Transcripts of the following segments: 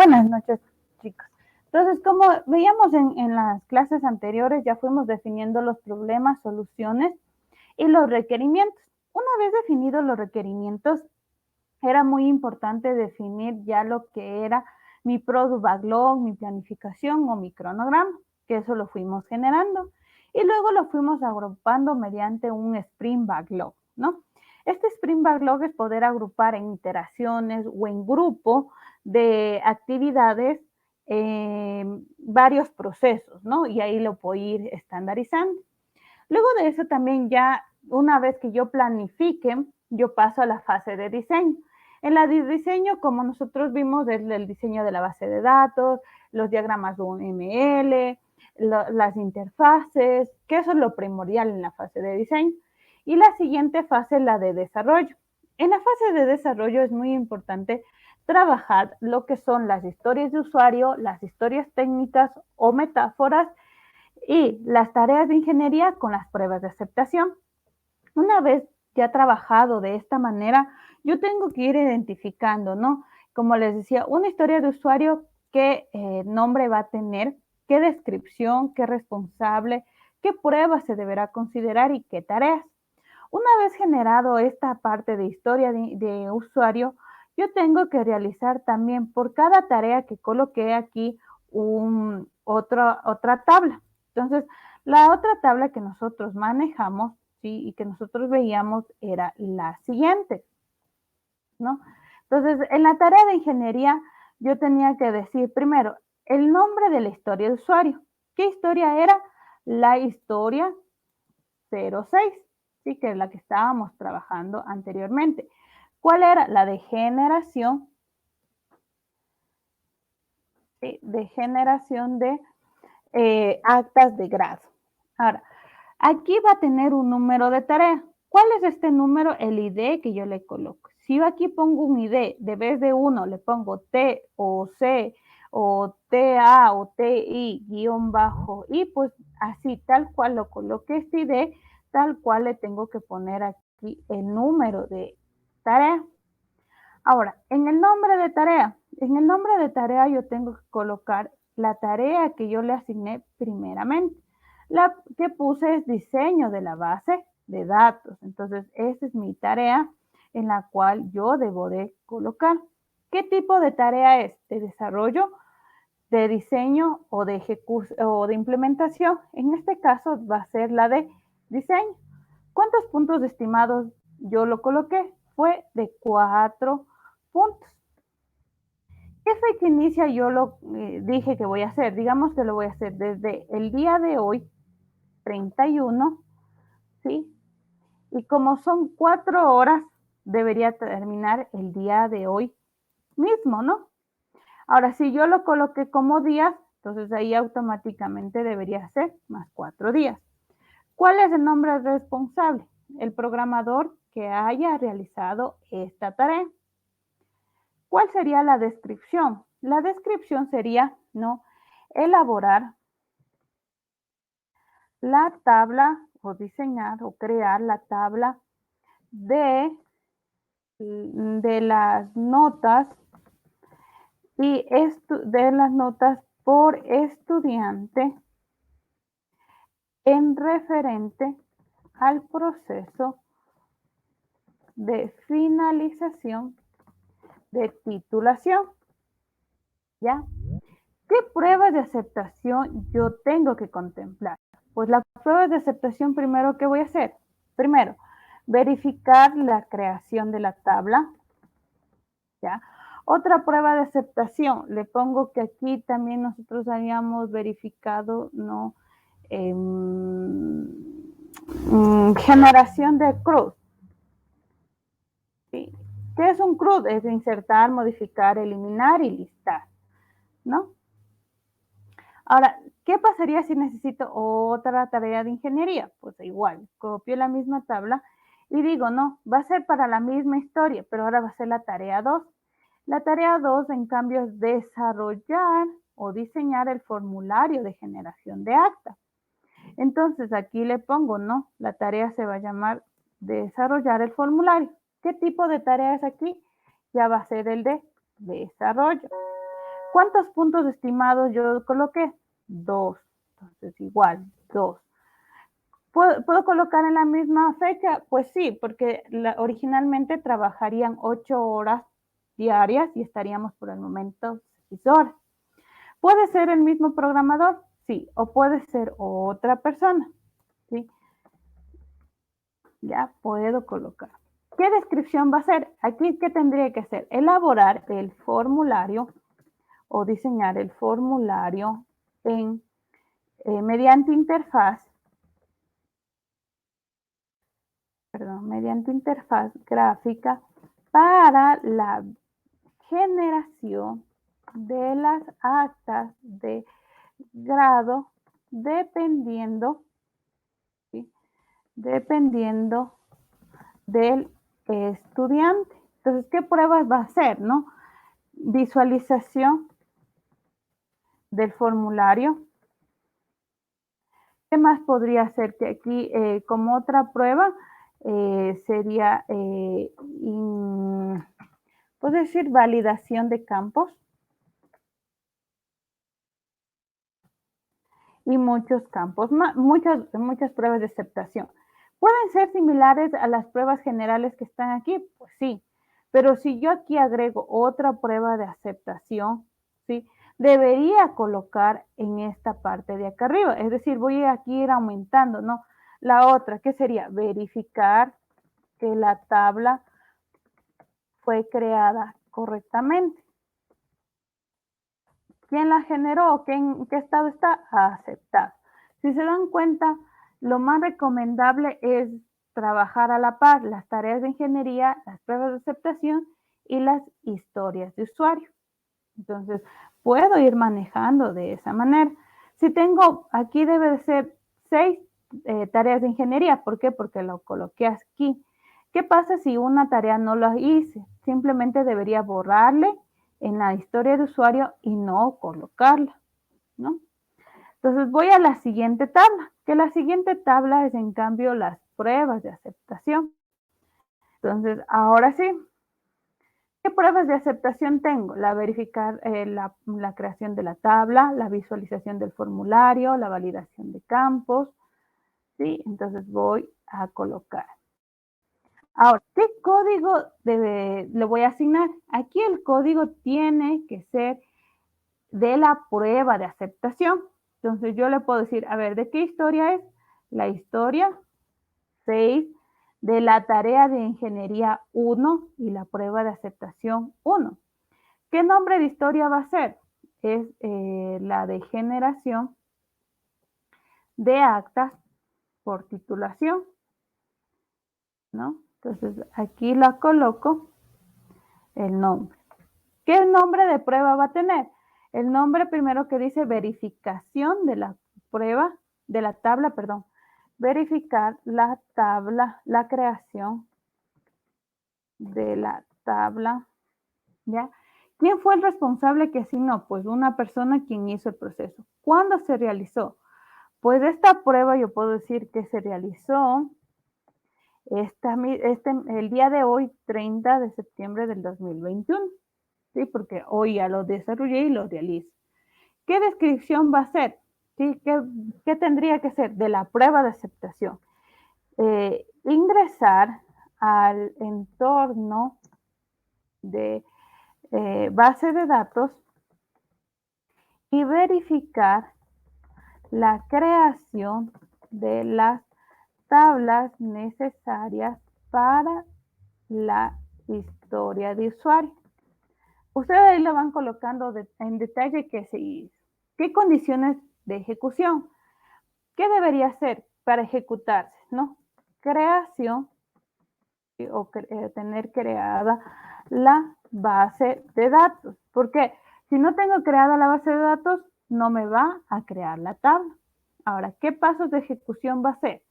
Buenas noches, chicos. Entonces, como veíamos en las clases anteriores, ya fuimos definiendo los problemas, soluciones y los requerimientos. Una vez definidos los requerimientos, era muy importante definir ya lo que era mi product backlog, mi planificación o mi cronograma, que eso lo fuimos generando. Y luego lo fuimos agrupando mediante un sprint backlog, ¿no? Este sprint backlog es poder agrupar en iteraciones o en grupo de actividades varios procesos, ¿no? Y ahí lo puedo ir estandarizando. Luego de eso también ya, una vez que yo planifique, yo paso a la fase de diseño. En la de diseño, como nosotros vimos, es el diseño de la base de datos, los diagramas de UML, las interfaces, que eso es lo primordial en la fase de diseño. Y la siguiente fase es la de desarrollo. En la fase de desarrollo es muy importante trabajar lo que son las historias de usuario, las historias técnicas o metáforas y las tareas de ingeniería con las pruebas de aceptación. Una vez ya trabajado de esta manera, yo tengo que ir identificando, ¿no? Como les decía, una historia de usuario, qué nombre va a tener, qué descripción, qué responsable, qué pruebas se deberá considerar y qué tareas. Una vez generado esta parte de historia de usuario, yo tengo que realizar también por cada tarea que coloqué aquí otra tabla. Entonces, la otra tabla que nosotros manejamos, ¿sí? Y que nosotros veíamos era la siguiente, ¿no? Entonces, en la tarea de ingeniería, yo tenía que decir primero el nombre de la historia de usuario. ¿Qué historia era? La historia 06, ¿sí? Que es la que estábamos trabajando anteriormente. ¿Cuál era? La de generación, ¿sí? De generación de actas de grado. Ahora, aquí va a tener un número de tarea. ¿Cuál es este número? El ID que yo le coloco. Si yo aquí pongo un ID, de vez de 1 le pongo T o C o TA o TI guión bajo y pues así tal cual lo coloque este ID, tal cual le tengo que poner aquí el número de tarea. Ahora, en el nombre de tarea yo tengo que colocar la tarea que yo le asigné primeramente. La que puse es diseño de la base de datos. Entonces, esa es mi tarea en la cual yo debo de colocar. ¿Qué tipo de tarea es? ¿De desarrollo, de diseño o de ejecución o de implementación? En este caso va a ser la de diseño. ¿Cuántos puntos estimados yo lo coloqué? Fue de 4 puntos. ¿Qué fecha inicia yo lo dije que voy a hacer? Digamos que lo voy a hacer desde el día de hoy, 31, ¿sí? Y como son 4 horas, debería terminar el día de hoy mismo, ¿no? Ahora, si yo lo coloqué como días, entonces ahí automáticamente debería ser más 4 días. ¿Cuál es el nombre responsable? El programador que haya realizado esta tarea. ¿Cuál sería la descripción? La descripción sería, ¿no? Elaborar la tabla o diseñar o crear la tabla de las notas y de las notas por estudiante en referente al proceso de finalización de titulación, ¿ya? ¿Qué pruebas de aceptación yo tengo que contemplar? Pues las pruebas de aceptación primero, ¿qué voy a hacer? Primero, verificar la creación de la tabla, ¿ya? Otra prueba de aceptación, le pongo que aquí también nosotros habíamos verificado, ¿no? Generación de CRUD. ¿Sí? ¿Qué es un CRUD? Es insertar, modificar, eliminar y listar, ¿no? Ahora, ¿qué pasaría si necesito otra tarea de ingeniería? Pues igual, copio la misma tabla y digo, no, va a ser para la misma historia, pero ahora va a ser la tarea 2. La tarea 2, en cambio, es desarrollar o diseñar el formulario de generación de acta. Entonces, aquí le pongo, no, la tarea se va a llamar desarrollar el formulario. ¿Qué tipo de tarea es aquí? Ya va a ser el de desarrollo. ¿Cuántos puntos estimados yo coloqué? 2. Entonces, igual, 2. ¿Puedo colocar en la misma fecha? Pues sí, porque originalmente trabajarían 8 horas diarias y estaríamos por el momento 6 horas. ¿Puede ser el mismo programador? Sí, o puede ser otra persona, ¿sí? Ya puedo colocar. ¿Qué descripción va a ser? Aquí, ¿qué tendría que hacer? Elaborar el formulario o diseñar el formulario mediante interfaz gráfica para la generación de las actas de grado dependiendo, ¿sí? Dependiendo del estudiante. Entonces, ¿qué pruebas va a hacer, no? Visualización del formulario. ¿Qué más podría hacer? Que aquí, como otra prueba, sería, ¿puedo decir validación de campos? Y muchos campos, muchas pruebas de aceptación. ¿Pueden ser similares a las pruebas generales que están aquí? Pues sí, pero si yo aquí agrego otra prueba de aceptación, ¿sí? Debería colocar en esta parte de acá arriba, es decir, voy a aquí ir aumentando, ¿no? La otra, ¿qué sería? Verificar que la tabla fue creada correctamente. ¿Quién la generó? ¿En qué estado está? Aceptar. Si se dan cuenta, lo más recomendable es trabajar a la par las tareas de ingeniería, las pruebas de aceptación y las historias de usuario. Entonces, puedo ir manejando de esa manera. Si tengo, aquí debe de ser 6 tareas de ingeniería. ¿Por qué? Porque lo coloqué aquí. ¿Qué pasa si una tarea no la hice? Simplemente debería borrarle en la historia de usuario y no colocarla, ¿no? Entonces voy a la siguiente tabla, que la siguiente tabla es en cambio las pruebas de aceptación. Entonces, ahora sí, ¿qué pruebas de aceptación tengo? Verificar la creación de la tabla, la visualización del formulario, la validación de campos, ¿sí? Entonces voy a colocar. Ahora, ¿qué código le voy a asignar? Aquí el código tiene que ser de la prueba de aceptación. Entonces yo le puedo decir, a ver, ¿de qué historia es? La historia 6 de la tarea de ingeniería 1 y la prueba de aceptación 1. ¿Qué nombre de historia va a ser? Es la de generación de actas por titulación, ¿no? Entonces aquí la coloco el nombre. ¿Qué nombre de prueba va a tener? El nombre primero que dice verificación de la prueba, de la tabla, perdón. Verificar la tabla, la creación de la tabla, ¿ya? ¿Quién fue el responsable que asignó? Pues una persona quien hizo el proceso. ¿Cuándo se realizó? Pues esta prueba yo puedo decir que se realizó el día de hoy, 30 de septiembre del 2021. ¿Sí? Porque hoy ya lo desarrollé y lo realizo. ¿Qué descripción va a ser? ¿Sí? ¿Qué tendría que ser? De la prueba de aceptación. Ingresar al entorno de base de datos y verificar la creación de las tablas necesarias para la historia de usuario. Ustedes ahí lo van colocando en detalle qué condiciones de ejecución, qué debería hacer para ejecutarse, ¿no? Creación o tener creada la base de datos. Porque si no tengo creada la base de datos, no me va a crear la tabla. Ahora, ¿qué pasos de ejecución va a ser?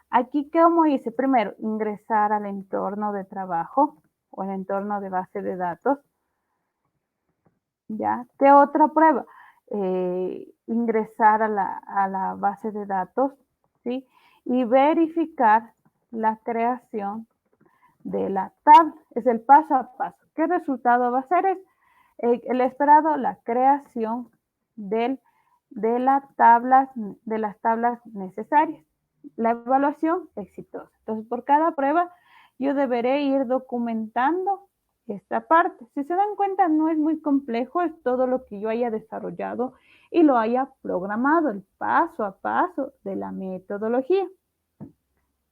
Aquí, ¿cómo hice? Primero, ingresar al entorno de trabajo o al entorno de base de datos. ¿Ya? ¿Qué otra prueba? Ingresar a la base de datos, ¿sí? Y verificar la creación de la tabla. Es el paso a paso. ¿Qué resultado va a ser? El esperado, la creación de las tablas necesarias. La evaluación exitosa. Entonces, por cada prueba, yo deberé ir documentando esta parte. Si se dan cuenta, no es muy complejo, es todo lo que yo haya desarrollado y lo haya programado, el paso a paso de la metodología.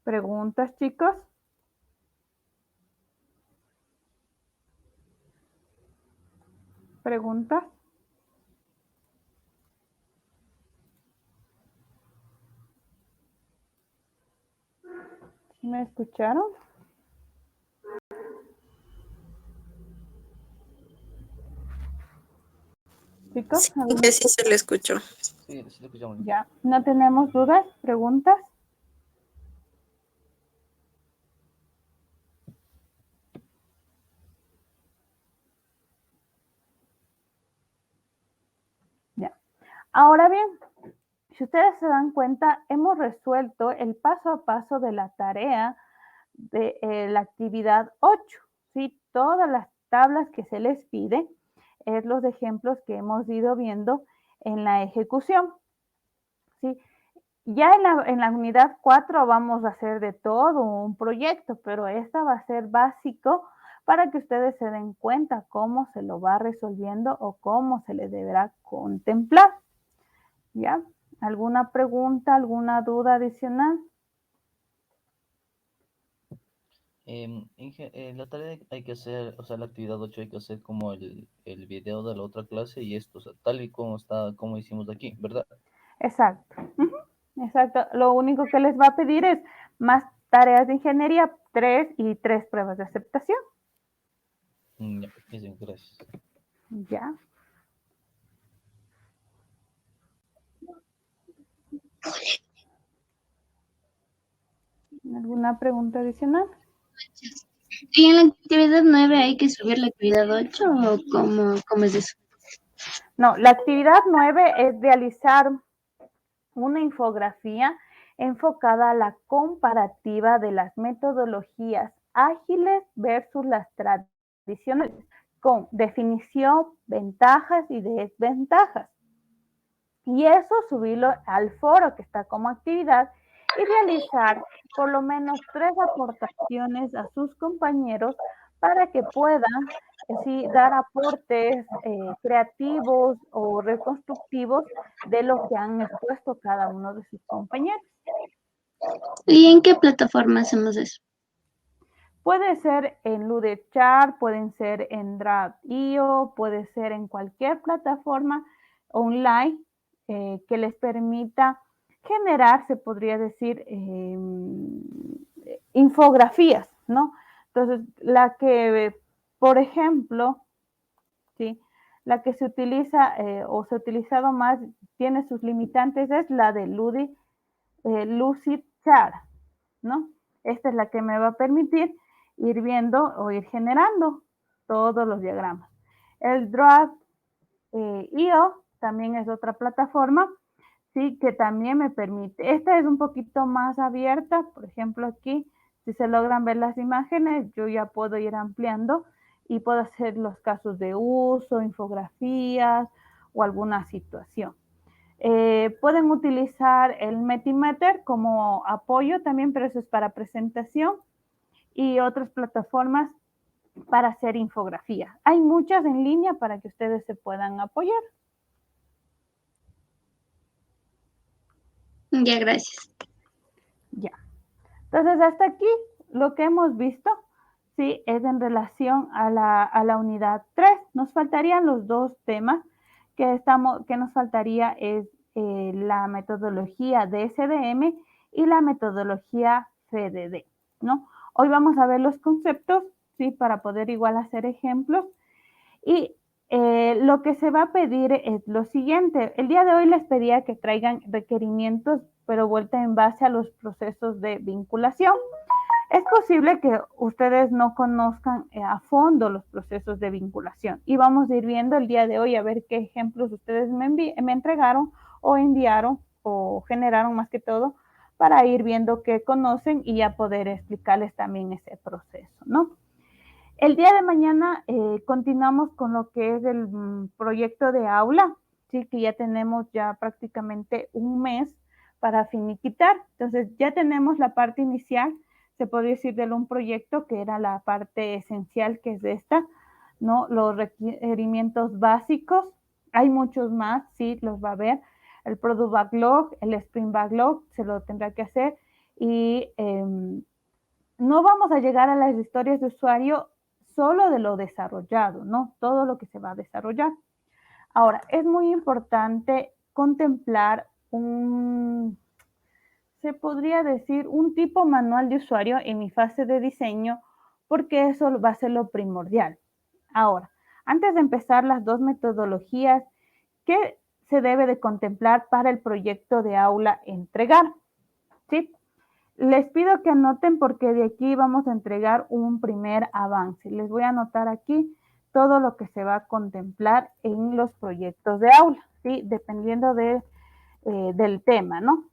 ¿Preguntas, chicos? ¿Preguntas? ¿Me escucharon? Chicos, Sí, sí se le escuchó. Sí, sí lo escuchamos. ya, ¿no tenemos dudas? ¿Preguntas? Ya. Ahora bien, si ustedes se dan cuenta, hemos resuelto el paso a paso de la tarea de la actividad 8, ¿sí? Todas las tablas que se les pide es los ejemplos que hemos ido viendo en la ejecución, ¿sí? Ya en la unidad 4 vamos a hacer de todo un proyecto, pero esta va a ser básico para que ustedes se den cuenta cómo se lo va resolviendo o cómo se le deberá contemplar. ¿Ya? ¿Alguna pregunta, alguna duda adicional? La tarea hay que hacer, o sea, la actividad 8 hay que hacer como el video de la otra clase y esto, o sea, tal y como está, como hicimos aquí, ¿verdad? Exacto. Exacto. Lo único que les va a pedir es más tareas de ingeniería, 3 y 3 pruebas de aceptación. Ya, sí, gracias. Ya. ¿Alguna pregunta adicional? ¿Y en la actividad 9 hay que subir la actividad 8 o cómo es eso? No, la actividad 9 es realizar una infografía enfocada a la comparativa de las metodologías ágiles versus las tradicionales, con definición, ventajas y desventajas. Y eso subirlo al foro que está como actividad y realizar por lo menos 3 aportaciones a sus compañeros para que puedan sí, dar aportes creativos o reconstructivos de lo que han expuesto cada uno de sus compañeros. ¿Y en qué plataforma hacemos eso? Puede ser en Ludeschart, pueden ser en Drive.io, puede ser en cualquier plataforma online que les permita generar, se podría decir, infografías, ¿no? Entonces, la que, por ejemplo, ¿sí? La que se utiliza o se ha utilizado más, tiene sus limitantes, es la de Lucidchart, ¿no? Esta es la que me va a permitir ir viendo o ir generando todos los diagramas. El Draft.io también es otra plataforma, sí, que también me permite. Esta es un poquito más abierta, por ejemplo aquí, si se logran ver las imágenes, yo ya puedo ir ampliando y puedo hacer los casos de uso, infografías o alguna situación. Pueden utilizar el Metimeter como apoyo también, pero eso es para presentación y otras plataformas para hacer infografía. Hay muchas en línea para que ustedes se puedan apoyar. Ya, gracias. Ya. Entonces, hasta aquí lo que hemos visto, sí, es en relación a la unidad 3. Nos faltarían los dos temas que nos faltaría es la metodología de SDM y la metodología FDD, ¿no? Hoy vamos a ver los conceptos, ¿sí? Para poder igual hacer ejemplos. Y lo que se va a pedir es lo siguiente. El día de hoy les pedía que traigan requerimientos, pero vuelta en base a los procesos de vinculación. Es posible que ustedes no conozcan a fondo los procesos de vinculación y vamos a ir viendo el día de hoy a ver qué ejemplos ustedes me entregaron o enviaron o generaron más que todo para ir viendo qué conocen y ya poder explicarles también ese proceso, ¿no? El día de mañana continuamos con lo que es el proyecto de aula, ¿sí? Que ya tenemos ya prácticamente un mes para finiquitar. Entonces ya tenemos la parte inicial, se podría decir, de un proyecto que era la parte esencial, que es esta, ¿no? Los requerimientos básicos. Hay muchos más, sí, los va a ver. El Product Backlog, el Sprint Backlog, se lo tendrá que hacer. Y no vamos a llegar a las historias de usuario solo de lo desarrollado, ¿no? Todo lo que se va a desarrollar. Ahora, es muy importante contemplar se podría decir, un tipo manual de usuario en mi fase de diseño, porque eso va a ser lo primordial. Ahora, antes de empezar las dos metodologías, ¿qué se debe de contemplar para el proyecto de aula entregar? ¿Sí? Les pido que anoten porque de aquí vamos a entregar un primer avance. Les voy a anotar aquí todo lo que se va a contemplar en los proyectos de aula, ¿sí? Dependiendo del tema, ¿no?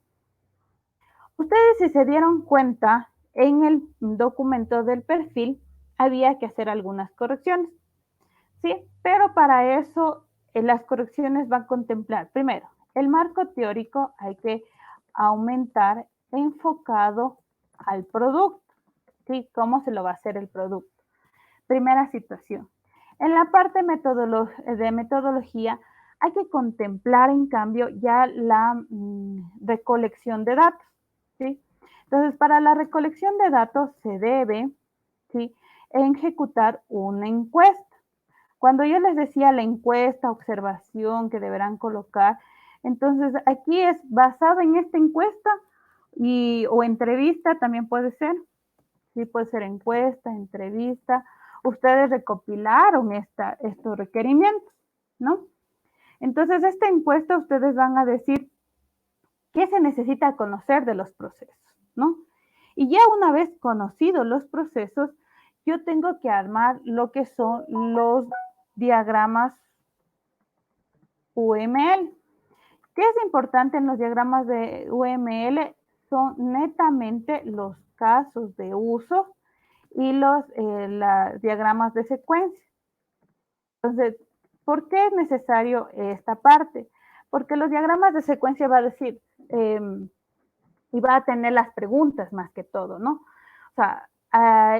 Ustedes, si se dieron cuenta, en el documento del perfil había que hacer algunas correcciones, ¿sí? Pero para eso las correcciones van a contemplar, primero, el marco teórico hay que aumentar enfocado al producto, ¿sí? ¿Cómo se lo va a hacer el producto? Primera situación. En la parte de metodología hay que contemplar, en cambio, ya la recolección de datos, ¿sí? Entonces, para la recolección de datos se debe, ¿sí?, ejecutar una encuesta. Cuando yo les decía la encuesta, observación que deberán colocar, entonces aquí es basado en esta encuesta o entrevista también puede ser, sí, puede ser encuesta, entrevista. Ustedes recopilaron estos requerimientos, ¿no? Entonces, esta encuesta ustedes van a decir qué se necesita conocer de los procesos, ¿no? Y ya una vez conocidos los procesos, yo tengo que armar lo que son los diagramas UML. ¿Qué es importante en los diagramas de UML? Son netamente los casos de uso y los diagramas de secuencia. Entonces, ¿por qué es necesario esta parte? Porque los diagramas de secuencia va a decir, y va a tener las preguntas más que todo, ¿no? O sea,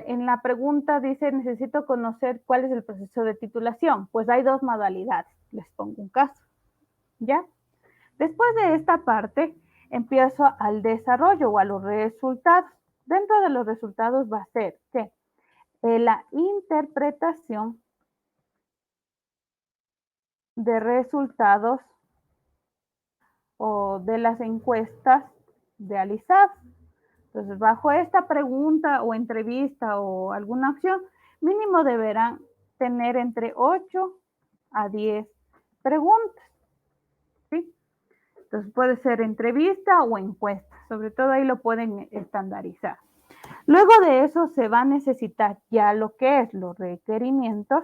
en la pregunta dice, necesito conocer cuál es el proceso de titulación. Pues hay dos modalidades, les pongo un caso, ¿ya? Después de esta parte, empiezo al desarrollo o a los resultados. Dentro de los resultados va a ser que la interpretación de resultados o de las encuestas realizadas. Entonces, bajo esta pregunta o entrevista o alguna acción, mínimo deberán tener entre 8 a 10 preguntas, ¿sí? Entonces, puede ser entrevista o encuesta, sobre todo ahí lo pueden estandarizar. Luego de eso se va a necesitar ya lo que es los requerimientos,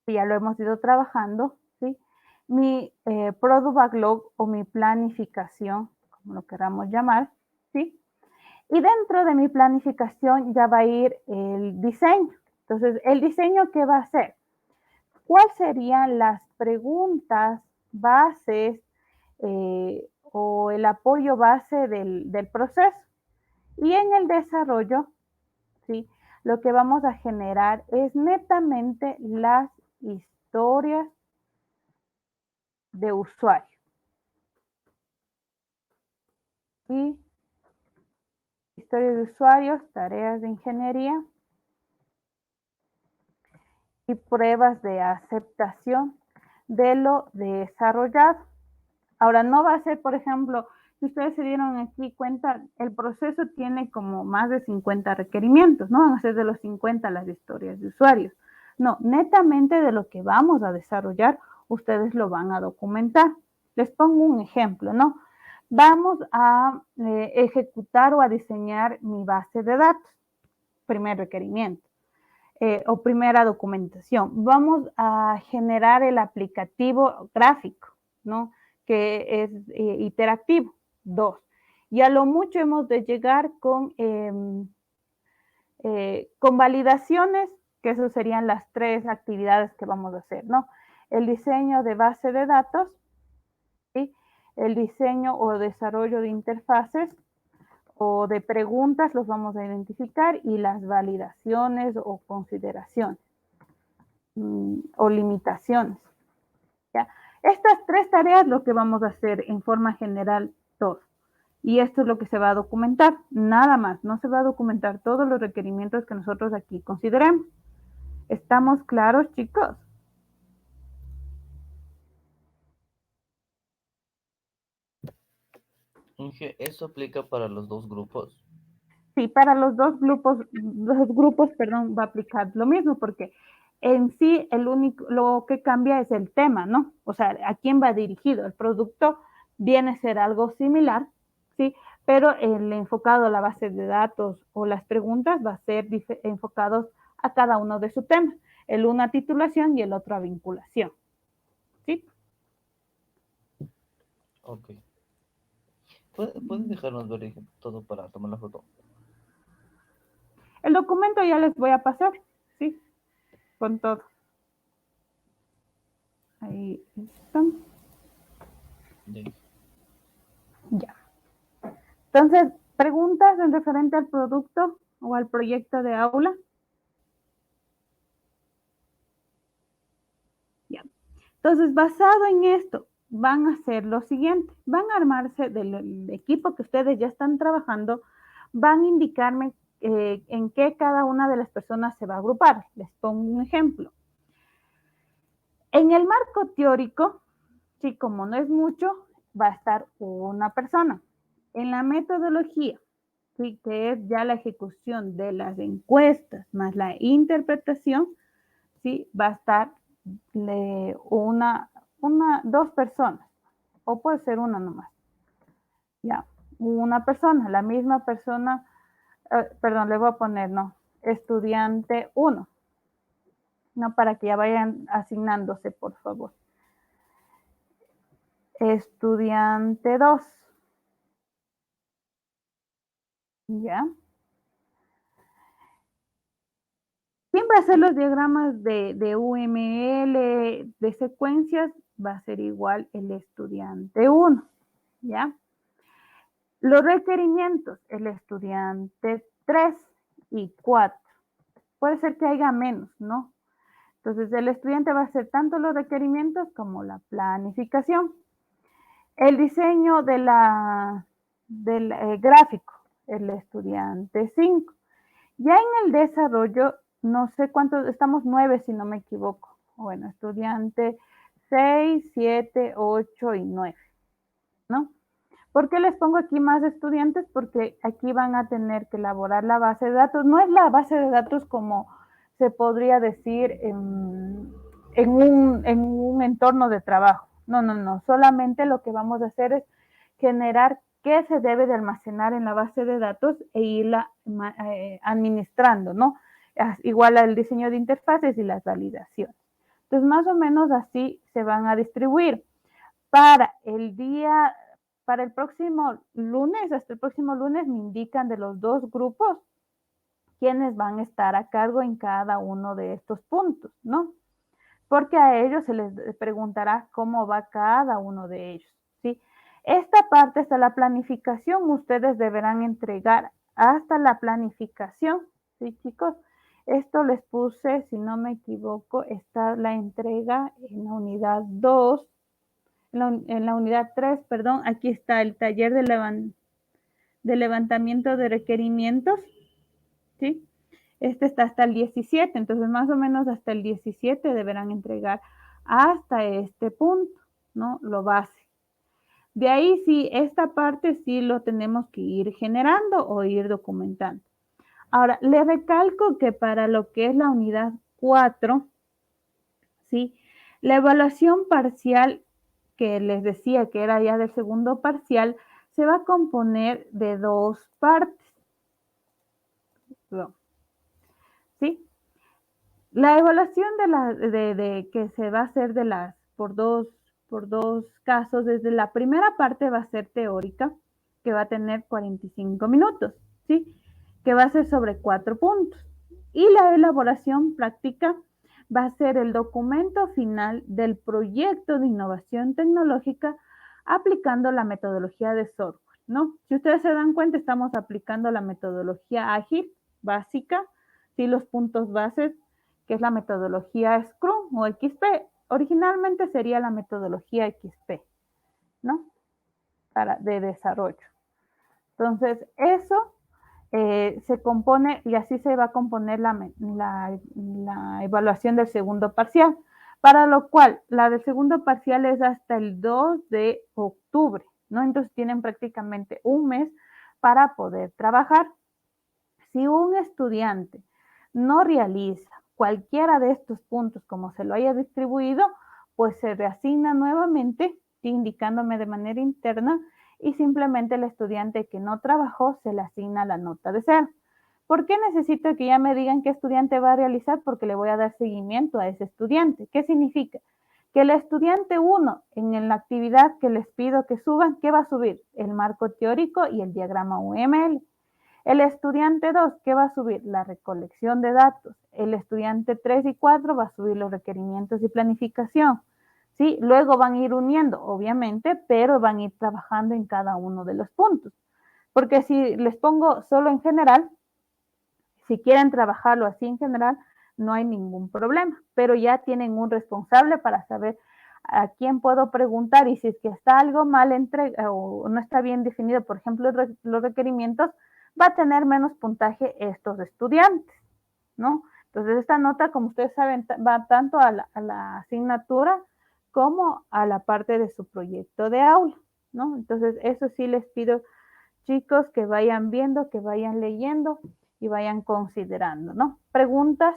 que ya lo hemos ido trabajando, ¿sí? Mi Product Backlog o mi planificación, como lo queramos llamar, ¿sí? Y dentro de mi planificación ya va a ir el diseño. Entonces, ¿el diseño qué va a hacer? ¿Cuáles serían las preguntas bases o el apoyo base del proceso? Y en el desarrollo, ¿sí?, lo que vamos a generar es netamente las historias de usuario. Y historias de usuarios, tareas de ingeniería y pruebas de aceptación de lo desarrollado. Ahora, no va a ser, por ejemplo, si ustedes se dieron aquí cuenta, el proceso tiene como más de 50 requerimientos, no van a ser de los 50 las historias de usuarios. No, netamente de lo que vamos a desarrollar, ustedes lo van a documentar. Les pongo un ejemplo, ¿no? Vamos a ejecutar o a diseñar mi base de datos, primer requerimiento. O primera documentación. Vamos a generar el aplicativo gráfico, ¿no?, que es interactivo. 2. Y a lo mucho hemos de llegar con con validaciones, que eso serían las 3 actividades que vamos a hacer, ¿no? El diseño de base de datos, ¿sí? El diseño o desarrollo de interfaces o de preguntas los vamos a identificar y las validaciones o consideraciones o limitaciones. ¿Ya? Estas 3 tareas lo que vamos a hacer en forma general todos. Y esto es lo que se va a documentar, nada más. No se va a documentar todos los requerimientos que nosotros aquí consideremos. ¿Estamos claros, chicos? Inge, ¿eso aplica para los dos grupos? Sí, para los dos grupos, va a aplicar lo mismo, porque en sí lo que cambia es el tema, ¿no? O sea, ¿a quién va dirigido? El producto viene a ser algo similar, ¿sí? Pero el enfocado a la base de datos o las preguntas va a ser enfocados a cada uno de su tema. El uno a titulación y el otro a vinculación, ¿sí? Ok. ¿Puedes dejarnos ver todo para tomar la foto? El documento ya les voy a pasar, ¿sí? Con todo. Ahí están. Sí. Ya. Entonces, preguntas en referente al producto o al proyecto de aula. Ya. Entonces, basado en esto, van a hacer lo siguiente. Van a armarse del equipo que ustedes ya están trabajando, van a indicarme en qué cada una de las personas se va a agrupar. Les pongo un ejemplo. En el marco teórico, sí, como no es mucho, va a estar una persona. En la metodología, sí, que es ya la ejecución de las encuestas más la interpretación, sí, va a estar dos personas, o puede ser una nomás. Ya, una persona, la misma persona, perdón, le voy a poner, no, estudiante 1, no, para que ya vayan asignándose, por favor. Estudiante 2, ¿ya? ¿Quién va a hacer los diagramas de UML, de secuencias? Va a ser igual el estudiante 1, ¿ya? Los requerimientos, el estudiante 3 y 4. Puede ser que haya menos, ¿no? Entonces, el estudiante va a hacer tanto los requerimientos como la planificación. El diseño del gráfico, el estudiante 5. Ya en el desarrollo, no sé cuántos, estamos 9 si no me equivoco. Bueno, estudiante 6, 7, 8 y 9, ¿no? ¿Por qué les pongo aquí más estudiantes? Porque aquí van a tener que elaborar la base de datos. No es la base de datos como se podría decir en un entorno de trabajo. No, no, no. Solamente lo que vamos a hacer es generar qué se debe de almacenar en la base de datos e irla administrando, ¿no? Igual al diseño de interfaces y las validaciones. Entonces, más o menos así se van a distribuir. Para el próximo lunes, hasta el próximo lunes me indican de los dos grupos quiénes van a estar a cargo en cada uno de estos puntos, ¿no? Porque a ellos se les preguntará cómo va cada uno de ellos, ¿sí? Esta parte, hasta la planificación, ustedes deberán entregar hasta la planificación, ¿sí, chicos? Esto les puse, si no me equivoco, está la entrega en la unidad 2, en la unidad 3, perdón, aquí está el taller de levantamiento de requerimientos, ¿sí? Este está hasta el 17, entonces más o menos hasta el 17 deberán entregar hasta este punto, ¿no? Lo base. De ahí sí, esta parte sí lo tenemos que ir generando o ir documentando. Ahora, le recalco que para lo que es la unidad 4, ¿sí? La evaluación parcial que les decía que era ya del segundo parcial, se va a componer de dos partes. ¿Sí? La evaluación que se va a hacer por dos casos, desde la primera parte va a ser teórica, que va a tener 45 minutos, ¿sí? que va a ser sobre 4 puntos. Y la elaboración práctica va a ser el documento final del proyecto de innovación tecnológica aplicando la metodología de software, ¿no? Si ustedes se dan cuenta, estamos aplicando la metodología ágil básica, ¿sí? Los puntos bases, que es la metodología Scrum o XP. Originalmente sería la metodología XP, ¿no? De desarrollo. Entonces, eso se compone y así se va a componer la evaluación del segundo parcial, para lo cual la del segundo parcial es hasta el 2 de octubre, ¿no? Entonces tienen prácticamente un mes para poder trabajar. Si un estudiante no realiza cualquiera de estos puntos como se lo haya distribuido, pues se reasigna nuevamente, indicándome de manera interna, y simplemente el estudiante que no trabajó se le asigna la nota de 0. ¿Por qué necesito que ya me digan qué estudiante va a realizar? Porque le voy a dar seguimiento a ese estudiante. ¿Qué significa? Que el estudiante 1, en la actividad que les pido que suban, ¿qué va a subir? El marco teórico y el diagrama UML. El estudiante 2, ¿qué va a subir? La recolección de datos. El estudiante 3 y 4 va a subir los requerimientos y planificación. ¿Sí? Luego van a ir uniendo, obviamente, pero van a ir trabajando en cada uno de los puntos. Porque si les pongo solo en general, si quieren trabajarlo así en general, no hay ningún problema, pero ya tienen un responsable para saber a quién puedo preguntar, y si es que está algo mal o no está bien definido, por ejemplo, los requerimientos, va a tener menos puntaje estos estudiantes, ¿no? Entonces, esta nota, como ustedes saben, va tanto a la asignatura como a la parte de su proyecto de aula, ¿no? Entonces, eso sí les pido, chicos, que vayan viendo, que vayan leyendo y vayan considerando, ¿no? ¿Preguntas?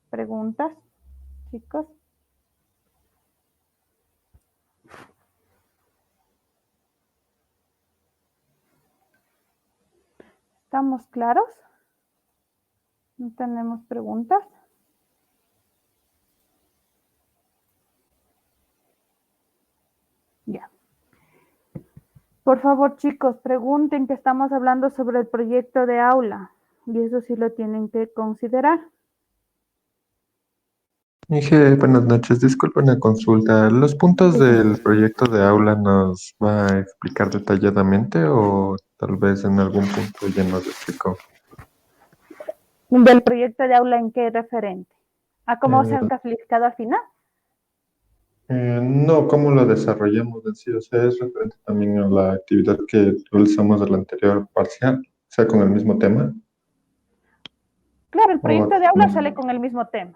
¿Preguntas, chicos? ¿Estamos claros? ¿No tenemos preguntas? Ya. Por favor, chicos, pregunten, que estamos hablando sobre el proyecto de aula, y eso sí lo tienen que considerar. Inge, buenas noches. Disculpa una consulta. ¿Los puntos del proyecto de aula nos va a explicar detalladamente o tal vez en algún punto ya nos explicó? ¿Del proyecto de aula en qué referente? ¿A cómo se Eh, han calificado al final? no, ¿cómo lo desarrollamos en sí? O sea, es referente también a la actividad que realizamos del anterior parcial, o sea, con el mismo tema. Claro, el proyecto de aula No, sale con el mismo tema.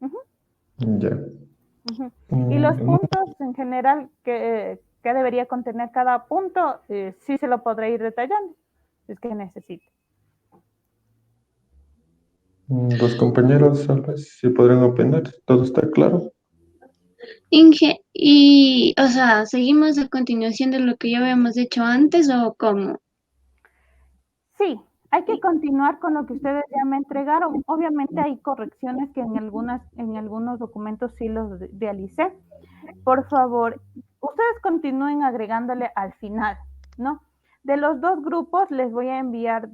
Uh-huh. ya. Y los Mm, puntos en general que debería contener cada punto, sí se lo podré ir detallando, es que necesite. Los compañeros, tal vez, si podrán opinar, ¿todo está claro? Inge, y, o sea, ¿seguimos a continuación de lo que ya habíamos hecho antes o cómo? Sí, hay que continuar con lo que ustedes ya me entregaron. Obviamente hay correcciones que en algunos documentos sí los realicé. Por favor, ustedes continúen agregándole al final, ¿no? De los 2 grupos les voy a enviar,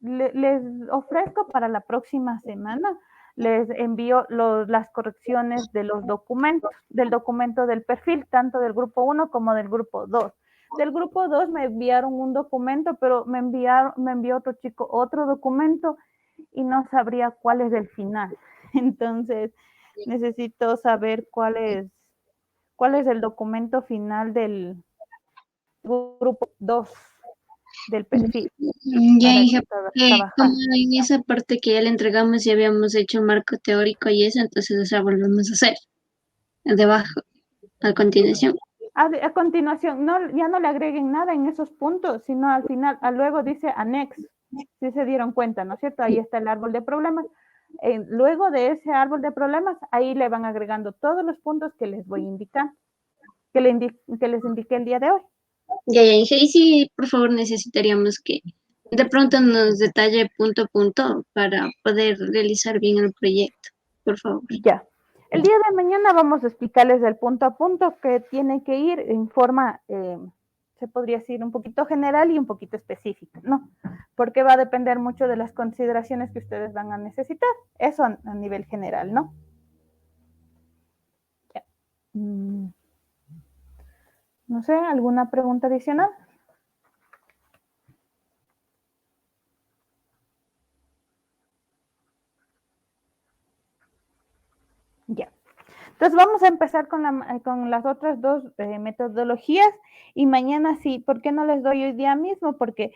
les ofrezco para la próxima semana, les envío las correcciones de los documentos, del documento del perfil, tanto del grupo 1 como del grupo 2. Del grupo 2 me enviaron un documento, pero me envió otro chico otro documento y no sabría cuál es el final. Entonces, necesito saber cuál es el documento final del grupo 2 del perfil, Ya, para Inge, que puedas como trabajar. en esa parte que ya le entregamos y habíamos hecho marco teórico y eso, entonces, o sea, volvemos a hacer debajo, a continuación. A continuación, ya no le agreguen nada en esos puntos, sino al final, luego dice anexo, si se dieron cuenta, ¿no es cierto? Ahí está el árbol de problemas. Luego de ese árbol de problemas, ahí le van agregando todos los puntos que les voy a indicar, que les indiqué el día de hoy. Ya, Inge, y sí, por favor, necesitaríamos que de pronto nos detalle punto a punto para poder realizar bien el proyecto, por favor. Ya. El día de mañana vamos a explicarles del punto a punto que tiene que ir en forma se podría decir, un poquito general y un poquito específica, ¿no? Porque va a depender mucho de las consideraciones que ustedes van a necesitar. Eso a nivel general, ¿no? Ya. No sé, ¿alguna pregunta adicional? Ya. Entonces vamos a empezar con las otras dos metodologías y mañana sí, ¿por qué no les doy hoy día mismo? Porque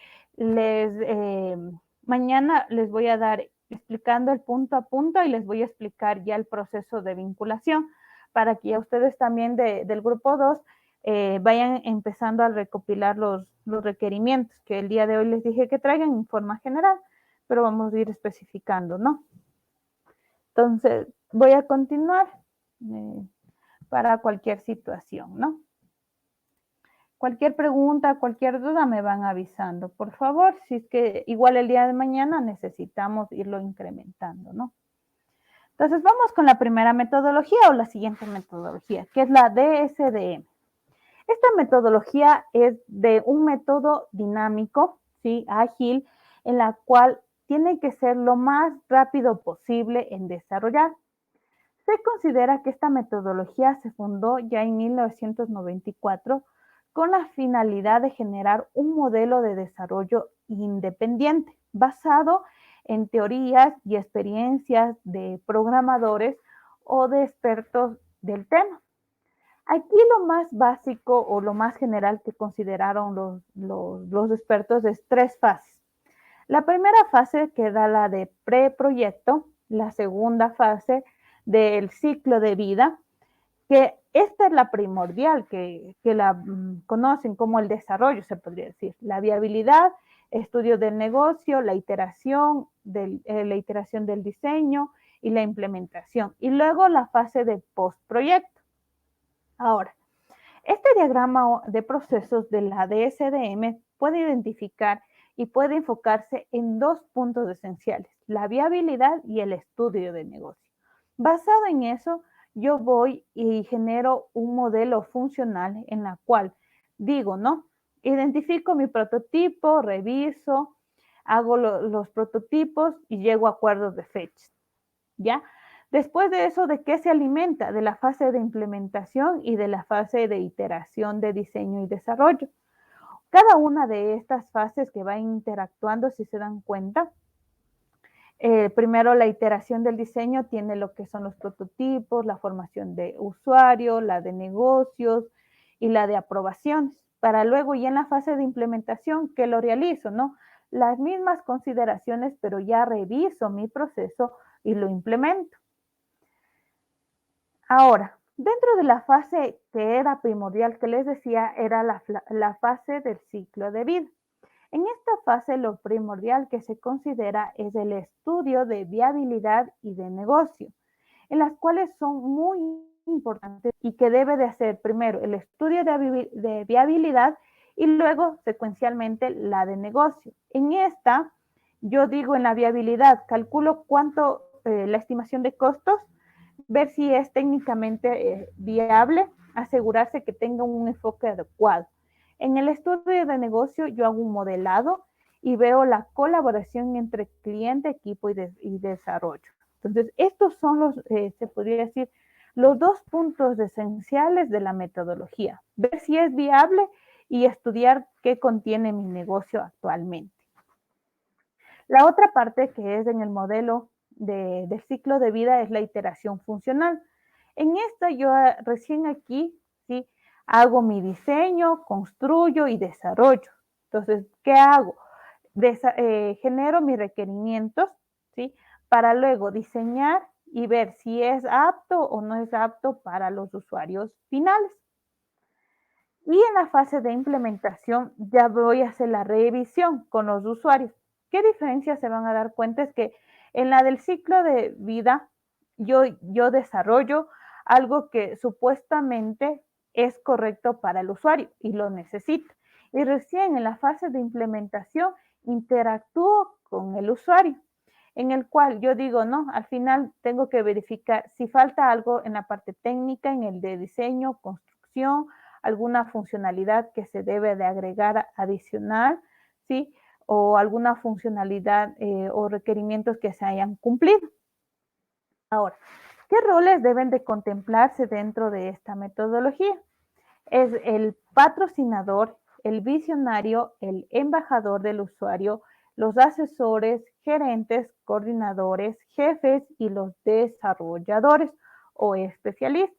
mañana les voy a dar explicando el punto a punto y les voy a explicar ya el proceso de vinculación para que ya ustedes también del grupo 2 vayan empezando a recopilar los requerimientos que el día de hoy les dije que traigan en forma general, pero vamos a ir especificando, ¿no? Entonces, voy a continuar para cualquier situación, ¿no? Cualquier pregunta, cualquier duda me van avisando, por favor, si es que igual el día de mañana necesitamos irlo incrementando, ¿no? Entonces, vamos con la primera metodología o la siguiente metodología, que es la DSDM. Esta metodología es de un método dinámico, ¿sí? Ágil, en la cual tiene que ser lo más rápido posible en desarrollar. Se considera que esta metodología se fundó ya en 1994 con la finalidad de generar un modelo de desarrollo independiente basado en teorías y experiencias de programadores o de expertos del tema. Aquí lo más básico o lo más general que consideraron los expertos es 3 fases. La primera fase que da la de preproyecto, la segunda fase del ciclo de vida, que esta es la primordial, que la conocen como el desarrollo, se podría decir, la viabilidad, estudio del negocio, la iteración del diseño y la implementación, y luego la fase de postproyecto. Ahora, este diagrama de procesos de la DSDM puede identificar y puede enfocarse en 2 puntos esenciales, la viabilidad y el estudio de negocio. Basado en eso, yo voy y genero un modelo funcional en la cual digo, ¿no? Identifico mi prototipo, reviso, hago los prototipos y llego a acuerdos de fecha, ¿ya? Después de eso, ¿de qué se alimenta? De la fase de implementación y de la fase de iteración de diseño y desarrollo. Cada una de estas fases que va interactuando, si se dan cuenta, primero la iteración del diseño tiene lo que son los prototipos, la formación de usuario, la de negocios y la de aprobaciones. Para luego ya en la fase de implementación, ¿qué lo realizo? ¿No? Las mismas consideraciones, pero ya reviso mi proceso y lo implemento. Ahora, dentro de la fase que era primordial, que les decía, era la fase del ciclo de vida. En esta fase lo primordial que se considera es el estudio de viabilidad y de negocio, en las cuales son muy importantes y que debe de hacer primero el estudio de viabilidad y luego secuencialmente la de negocio. En esta, yo digo en la viabilidad, calculo cuánto, la estimación de costos, ver si es técnicamente viable, asegurarse que tenga un enfoque adecuado. En el estudio de negocio yo hago un modelado y veo la colaboración entre cliente, equipo y desarrollo. Entonces, estos son los, se podría decir, los 2 puntos esenciales de la metodología. Ver si es viable y estudiar qué contiene mi negocio actualmente. La otra parte que es en el modelo del ciclo de vida es la iteración funcional. En esta yo recién aquí, ¿sí? Hago mi diseño, construyo y desarrollo. Entonces, ¿qué hago? Genero mis requerimientos, ¿sí? Para luego diseñar y ver si es apto o no es apto para los usuarios finales. Y en la fase de implementación ya voy a hacer la revisión con los usuarios. ¿Qué diferencias se van a dar cuenta? Es que en la del ciclo de vida yo desarrollo algo que supuestamente es correcto para el usuario y lo necesita. Y recién en la fase de implementación interactúo con el usuario, en el cual yo digo, no, al final tengo que verificar si falta algo en la parte técnica, en el de diseño, construcción, alguna funcionalidad que se debe de agregar adicional, ¿sí? O alguna funcionalidad o requerimientos que se hayan cumplido. Ahora, ¿qué roles deben de contemplarse dentro de esta metodología? Es el patrocinador, el visionario, el embajador del usuario, los asesores, gerentes, coordinadores, jefes y los desarrolladores o especialistas.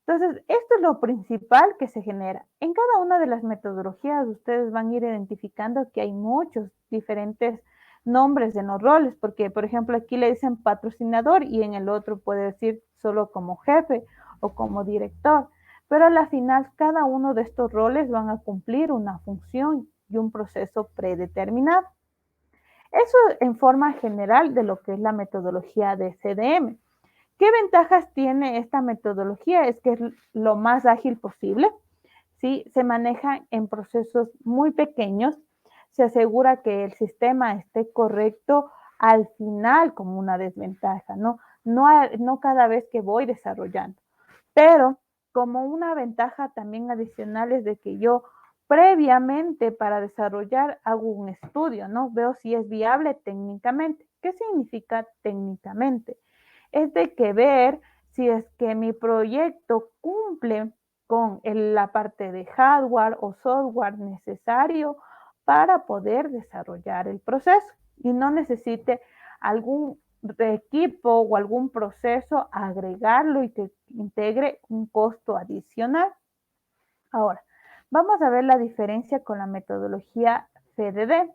Entonces, esto es lo principal que se genera. En cada una de las metodologías ustedes van a ir identificando que hay muchos diferentes nombres en los roles, porque por ejemplo aquí le dicen patrocinador y en el otro puede decir solo como jefe o como director, pero a la final cada uno de estos roles van a cumplir una función y un proceso predeterminado. Eso en forma general de lo que es la metodología de CDM. ¿Qué ventajas tiene esta metodología? Es que es lo más ágil posible, ¿sí? Se maneja en procesos muy pequeños, se asegura que el sistema esté correcto al final como una desventaja, ¿no? No cada vez que voy desarrollando. Pero como una ventaja también adicional es de que yo previamente para desarrollar hago un estudio, ¿no? Veo si es viable técnicamente. ¿Qué significa técnicamente? Es de que ver si es que mi proyecto cumple con la parte de hardware o software necesario para poder desarrollar el proceso y no necesite algún equipo o algún proceso agregarlo y que integre un costo adicional. Ahora, vamos a ver la diferencia con la metodología FDD.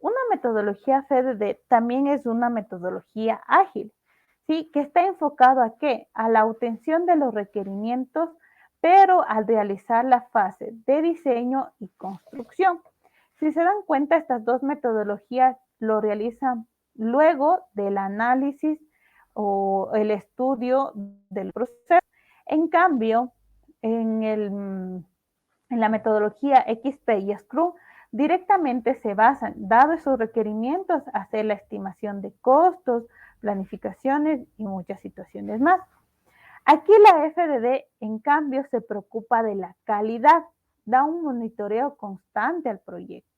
Una metodología FDD también es una metodología ágil, ¿sí? Que está enfocado ¿a qué? A la obtención de los requerimientos, pero al realizar la fase de diseño y construcción. Si se dan cuenta, estas dos metodologías lo realizan luego del análisis o el estudio del proceso. En cambio, en la metodología XP y Scrum, directamente se basan, dado esos requerimientos, a hacer la estimación de costos, planificaciones y muchas situaciones más. Aquí la FDD, en cambio, se preocupa de la calidad, da un monitoreo constante al proyecto.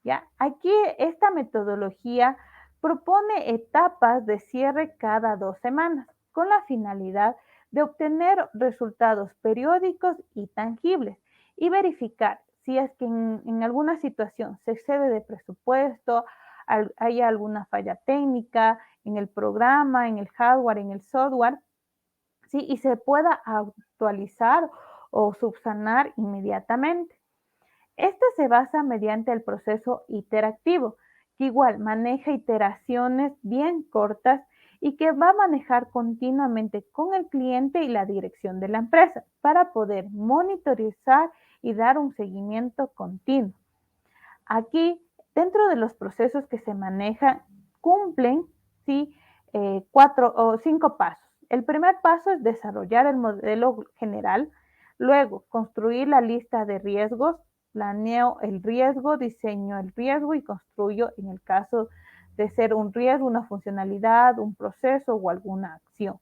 ¿Ya? Aquí esta metodología propone etapas de cierre cada 2 semanas, con la finalidad de obtener resultados periódicos y tangibles y verificar si es que en alguna situación se excede de presupuesto, hay alguna falla técnica en el programa, en el hardware, en el software, ¿sí? Y se pueda actualizar o subsanar inmediatamente. Este se basa mediante el proceso iterativo, que igual maneja iteraciones bien cortas y que va a manejar continuamente con el cliente y la dirección de la empresa para poder monitorizar y dar un seguimiento continuo. Aquí, dentro de los procesos que se manejan, cumplen, ¿sí? 4 o 5 pasos. El primer paso es desarrollar el modelo general, luego construir la lista de riesgos, planeo el riesgo, diseño el riesgo y construyo en el caso de ser un riesgo, una funcionalidad, un proceso o alguna acción.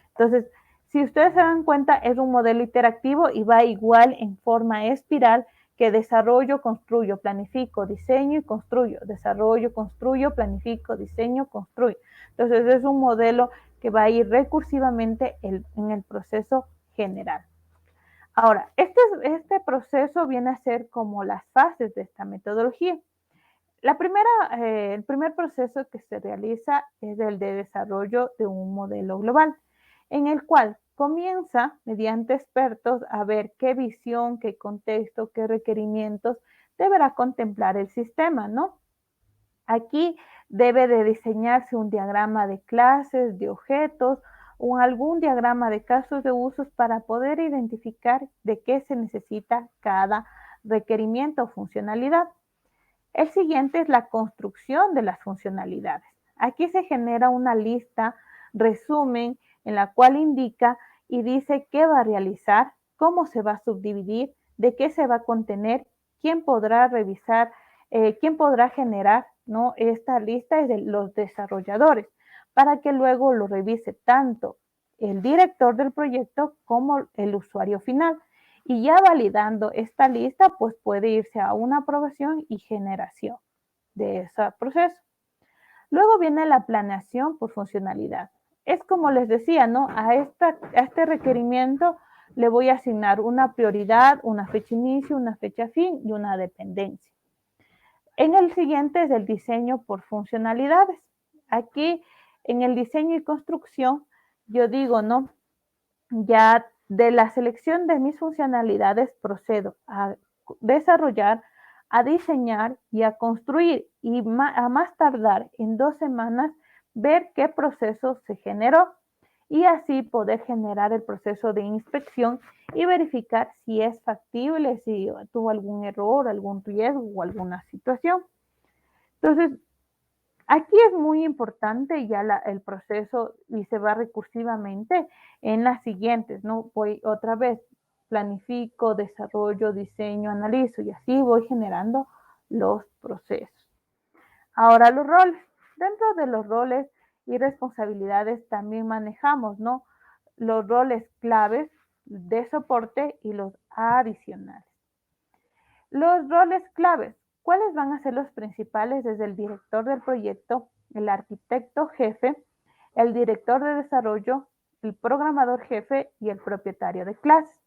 Entonces, si ustedes se dan cuenta, es un modelo interactivo y va igual en forma espiral que desarrollo, construyo, planifico, diseño y construyo. Desarrollo, construyo, planifico, diseño, construyo. Entonces, es un modelo que va a ir recursivamente en el proceso general. Ahora, este proceso viene a ser como las fases de esta metodología. El primer proceso que se realiza es el de desarrollo de un modelo global, en el cual comienza mediante expertos a ver qué visión, qué contexto, qué requerimientos deberá contemplar el sistema, ¿no? Aquí debe de diseñarse un diagrama de clases, de objetos o algún diagrama de casos de usos para poder identificar de qué se necesita cada requerimiento o funcionalidad. El siguiente es la construcción de las funcionalidades. Aquí se genera una lista, resumen, en la cual indica y dice qué va a realizar, cómo se va a subdividir, de qué se va a contener, quién podrá revisar, quién podrá generar, ¿no? Esta lista es de los desarrolladores, para que luego lo revise tanto el director del proyecto como el usuario final. Y ya validando esta lista, pues puede irse a una aprobación y generación de ese proceso. Luego viene la planeación por funcionalidad. Es como les decía, ¿no? A este requerimiento le voy a asignar una prioridad, una fecha inicio, una fecha fin y una dependencia. En el siguiente es el diseño por funcionalidades. Aquí en el diseño y construcción, yo digo, ¿no? Ya de la selección de mis funcionalidades procedo a desarrollar, a diseñar y a construir y a más tardar en 2 semanas ver qué proceso se generó y así poder generar el proceso de inspección y verificar si es factible, si tuvo algún error, algún riesgo o alguna situación. Entonces, aquí es muy importante ya el proceso y se va recursivamente en las siguientes, ¿no? Voy otra vez, planifico, desarrollo, diseño, analizo y así voy generando los procesos. Ahora los roles. Dentro de los roles y responsabilidades también manejamos, ¿no? Los roles claves de soporte y los adicionales. Los roles claves. ¿Cuáles van a ser los principales? Desde el director del proyecto, el arquitecto jefe, el director de desarrollo, el programador jefe y el propietario de clases.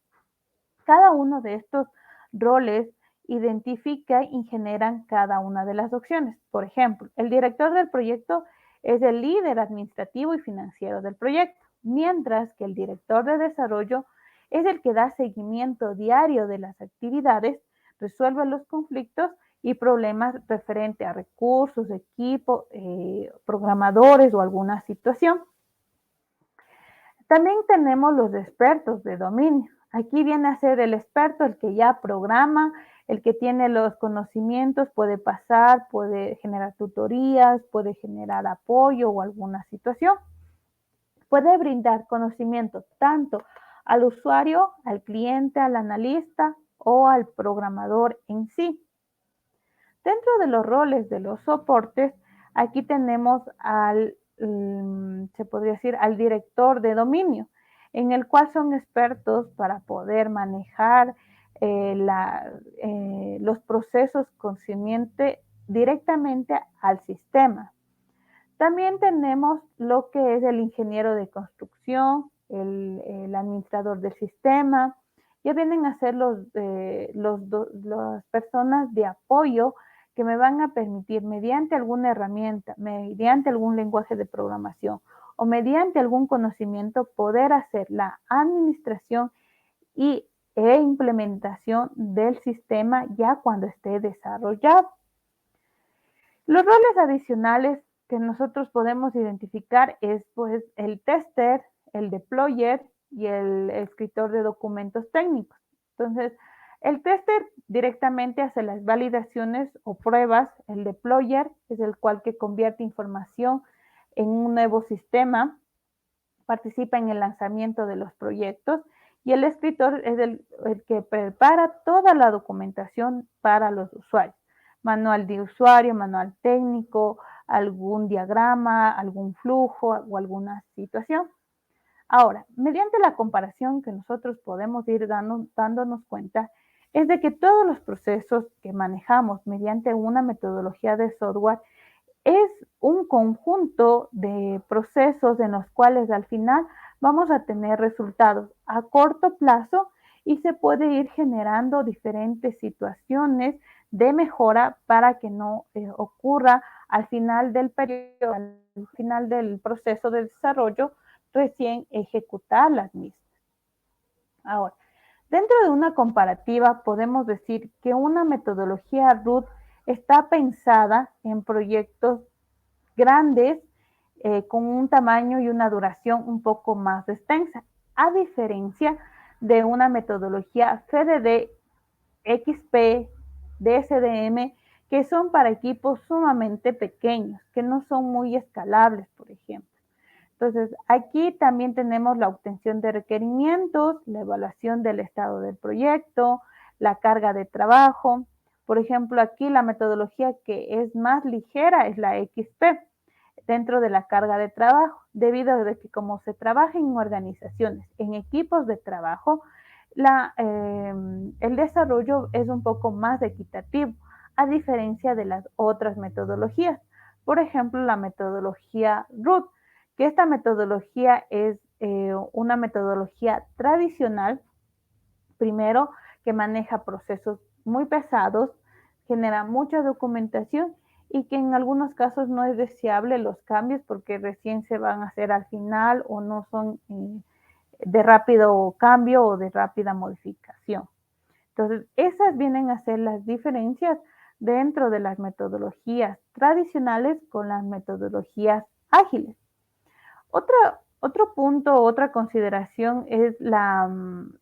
Cada uno de estos roles identifica y generan cada una de las opciones. Por ejemplo, el director del proyecto es el líder administrativo y financiero del proyecto, mientras que el director de desarrollo es el que da seguimiento diario de las actividades, resuelve los conflictos y problemas referente a recursos, equipo, programadores o alguna situación. También tenemos los expertos de dominio. Aquí viene a ser el experto, el que ya programa, el que tiene los conocimientos, puede pasar, puede generar tutorías, puede generar apoyo o alguna situación. Puede brindar conocimiento tanto al usuario, al cliente, al analista o al programador en sí. Dentro de los roles de los soportes, aquí tenemos se podría decir, al director de dominio, en el cual son expertos para poder manejar los procesos concernientes directamente al sistema. También tenemos lo que es el ingeniero de construcción, el administrador del sistema, ya vienen a ser las personas de apoyo que me van a permitir mediante alguna herramienta, mediante algún lenguaje de programación o mediante algún conocimiento poder hacer la administración e implementación del sistema ya cuando esté desarrollado. Los roles adicionales que nosotros podemos identificar es pues el tester, el deployer y el escritor de documentos técnicos. Entonces, el tester directamente hace las validaciones o pruebas, el deployer es el cual que convierte información en un nuevo sistema, participa en el lanzamiento de los proyectos y el escritor es el que prepara toda la documentación para los usuarios. Manual de usuario, manual técnico, algún diagrama, algún flujo o alguna situación. Ahora, mediante la comparación que nosotros podemos ir dándonos cuenta, es de que todos los procesos que manejamos mediante una metodología de software es un conjunto de procesos en los cuales al final vamos a tener resultados a corto plazo y se puede ir generando diferentes situaciones de mejora para que no ocurra al final del periodo, al final del proceso de desarrollo, recién ejecutar las mismas. Ahora, dentro de una comparativa podemos decir que una metodología RUD está pensada en proyectos grandes con un tamaño y una duración un poco más extensa, a diferencia de una metodología FDD, XP, DSDM, que son para equipos sumamente pequeños, que no son muy escalables, por ejemplo. Entonces, aquí también tenemos la obtención de requerimientos, la evaluación del estado del proyecto, la carga de trabajo. Por ejemplo, aquí la metodología que es más ligera es la XP. dentro de la carga de trabajo, debido a que como se trabaja en organizaciones, en equipos de trabajo, el desarrollo es un poco más equitativo, a diferencia de las otras metodologías. Por ejemplo, la metodología RUT, que esta metodología es una metodología tradicional, primero, que maneja procesos muy pesados, genera mucha documentación y que en algunos casos no es deseable los cambios porque recién se van a hacer al final o no son de rápido cambio o de rápida modificación. Entonces, esas vienen a ser las diferencias dentro de las metodologías tradicionales con las metodologías ágiles. Otro punto, otra consideración es la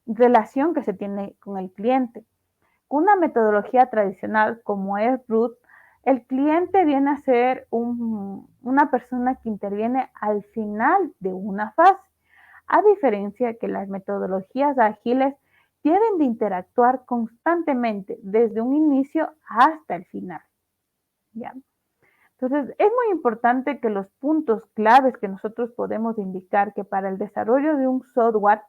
relación que se tiene con el cliente. Con una metodología tradicional como es RUT, el cliente viene a ser una persona que interviene al final de una fase, a diferencia que las metodologías ágiles deben de interactuar constantemente desde un inicio hasta el final. ¿Ya? Entonces, es muy importante que los puntos claves que nosotros podemos indicar que para el desarrollo de un software,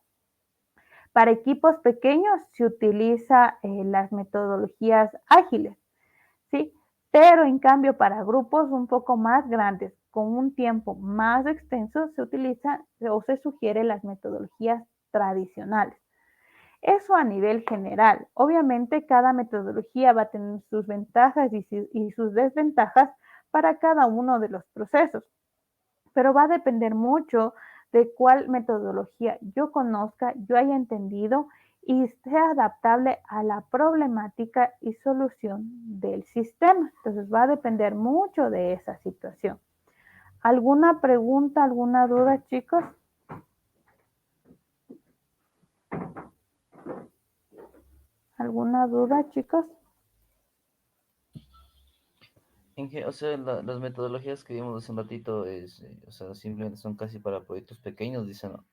para equipos pequeños se utiliza las metodologías ágiles, ¿sí? Pero en cambio para grupos un poco más grandes, con un tiempo más extenso, se utiliza o se sugiere las metodologías tradicionales. Eso a nivel general. Obviamente cada metodología va a tener sus ventajas y sus desventajas para cada uno de los procesos, pero va a depender mucho de cuál metodología yo conozca, yo haya entendido y sea adaptable a la problemática y solución del sistema. Entonces va a depender mucho de esa situación. ¿Alguna pregunta, alguna duda, chicos? ¿Alguna duda, chicos? O sea, las metodologías que vimos hace un ratito o sea, simplemente son casi para proyectos pequeños, dicen, ¿no?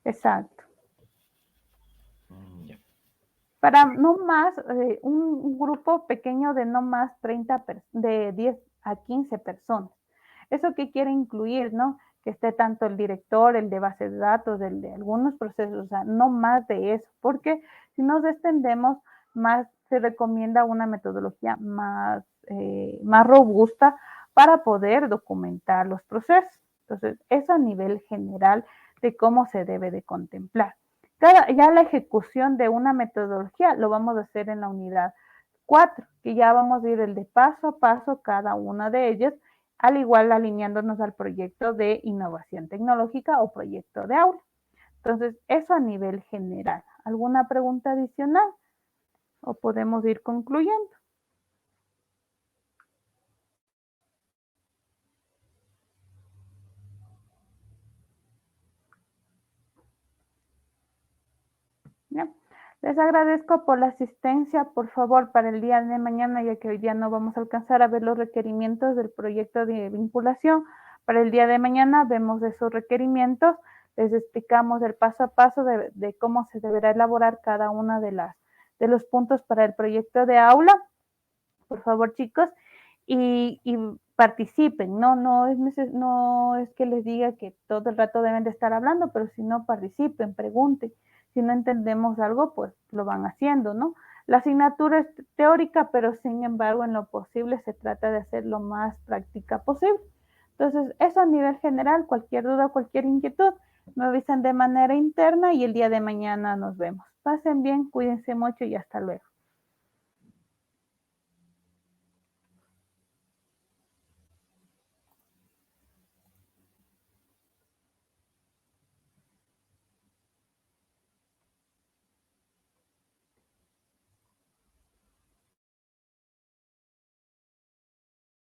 Exacto. Ya. Para no más, un grupo pequeño de no más de 10 a 15 personas. ¿Eso qué quiere incluir, no? Que esté tanto el director, el de base de datos, el de algunos procesos, o sea, no más de eso, porque si nos extendemos más, se recomienda una metodología más robusta para poder documentar los procesos. Entonces, eso a nivel general de cómo se debe de contemplar. Ya la ejecución de una metodología lo vamos a hacer en la unidad 4, que ya vamos a ir el de paso a paso cada una de ellas, al igual alineándonos al proyecto de innovación tecnológica o proyecto de aula. Entonces, eso a nivel general. ¿Alguna pregunta adicional? ¿O podemos ir concluyendo? ¿Ya? Les agradezco por la asistencia, por favor, para el día de mañana, ya que hoy día no vamos a alcanzar a ver los requerimientos del proyecto de vinculación. Para el día de mañana vemos esos requerimientos, les explicamos el paso a paso de cómo se deberá elaborar cada una de los puntos para el proyecto de aula. Por favor, chicos, y participen, no es que les diga que todo el rato deben de estar hablando, pero si no participen, pregunten. Si no entendemos algo, pues lo van haciendo, ¿no? La asignatura es teórica, pero sin embargo, en lo posible se trata de hacer lo más práctica posible. Entonces, eso a nivel general, cualquier duda, cualquier inquietud, me avisan de manera interna y el día de mañana nos vemos. Pasen bien, cuídense mucho y hasta luego.